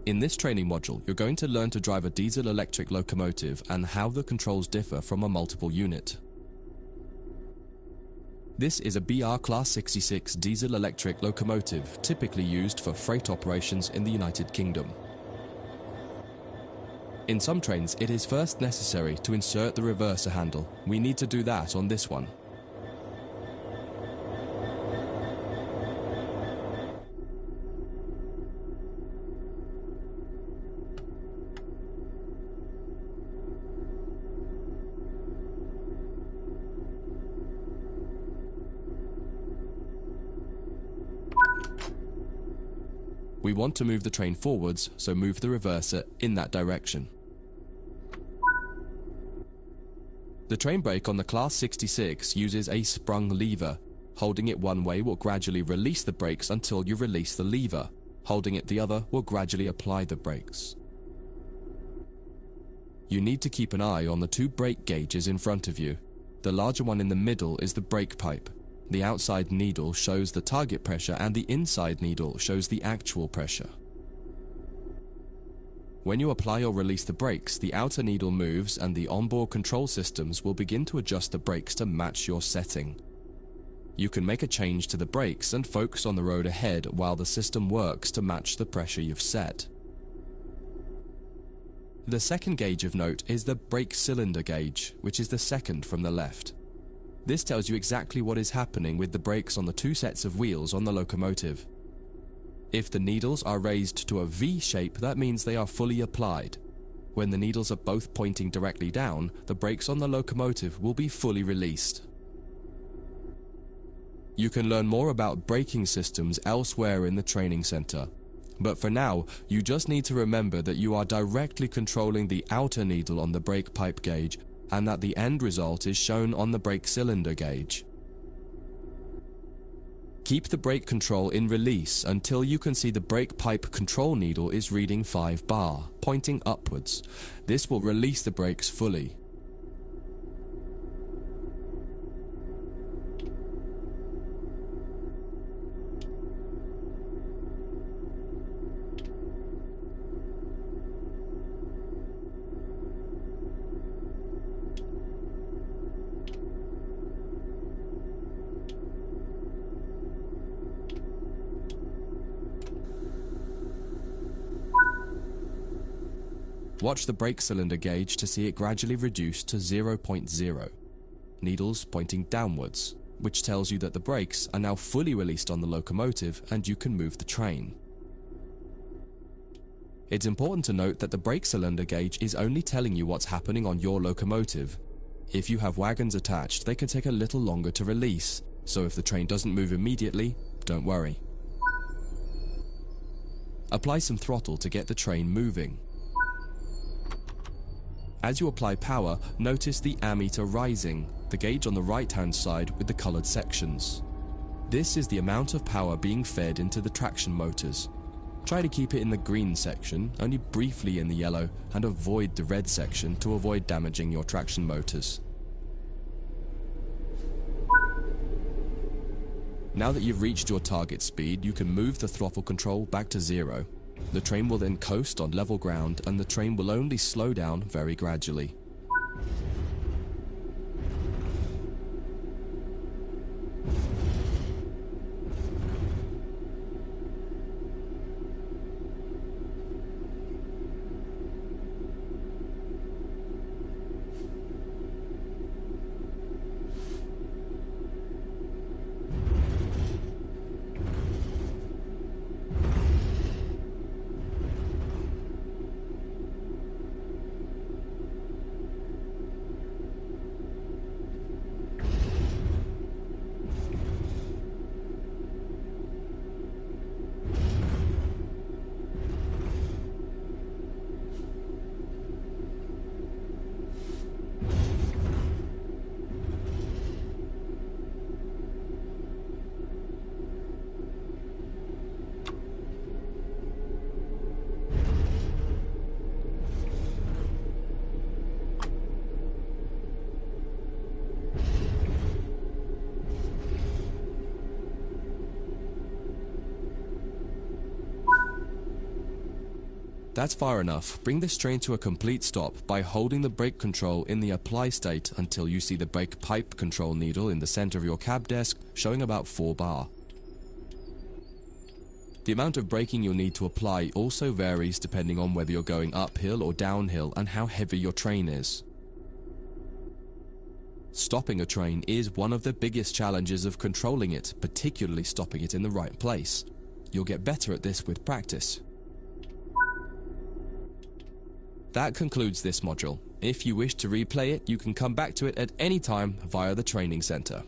In this training module, you're going to learn to drive a diesel-electric locomotive and how the controls differ from a multiple unit. This is a BR Class 66 diesel-electric locomotive typically used for freight operations in the United Kingdom. In some trains, it is first necessary to insert the reverser handle. We need to do that on this one. We want to move the train forwards, so move the reverser in that direction. The train brake on the Class 66 uses a sprung lever. Holding it one way will gradually release the brakes until you release the lever. Holding it the other will gradually apply the brakes. You need to keep an eye on the two brake gauges in front of you. The larger one in the middle is the brake pipe. The outside needle shows the target pressure and the inside needle shows the actual pressure. When you apply or release the brakes, the outer needle moves and the onboard control systems will begin to adjust the brakes to match your setting. You can make a change to the brakes and focus on the road ahead while the system works to match the pressure you've set. The second gauge of note is the brake cylinder gauge, which is the second from the left. This tells you exactly what is happening with the brakes on the two sets of wheels on the locomotive. If the needles are raised to a V shape, that means they are fully applied. When the needles are both pointing directly down, the brakes on the locomotive will be fully released. You can learn more about braking systems elsewhere in the training center. But for now, you just need to remember that you are directly controlling the outer needle on the brake pipe gauge and that the end result is shown on the brake cylinder gauge. Keep the brake control in release until you can see the brake pipe control needle is reading 5 bar, pointing upwards. This will release the brakes fully. Watch the brake cylinder gauge to see it gradually reduce to 0.0. Needles pointing downwards, which tells you that the brakes are now fully released on the locomotive and you can move the train. It's important to note that the brake cylinder gauge is only telling you what's happening on your locomotive. If you have wagons attached, they can take a little longer to release, so if the train doesn't move immediately, don't worry. Apply some throttle to get the train moving. As you apply power, notice the ammeter rising, the gauge on the right-hand side with the colored sections. This is the amount of power being fed into the traction motors. Try to keep it in the green section, only briefly in the yellow, and avoid the red section to avoid damaging your traction motors. Now that you've reached your target speed, you can move the throttle control back to 0. The train will then coast on level ground and the train will only slow down very gradually. That's far enough. Bring this train to a complete stop by holding the brake control in the apply state until you see the brake pipe control needle in the center of your cab desk showing about 4 bar. The amount of braking you'll need to apply also varies depending on whether you're going uphill or downhill and how heavy your train is. Stopping a train is one of the biggest challenges of controlling it, particularly stopping it in the right place. You'll get better at this with practice. That concludes this module. If you wish to replay it, you can come back to it at any time via the training center.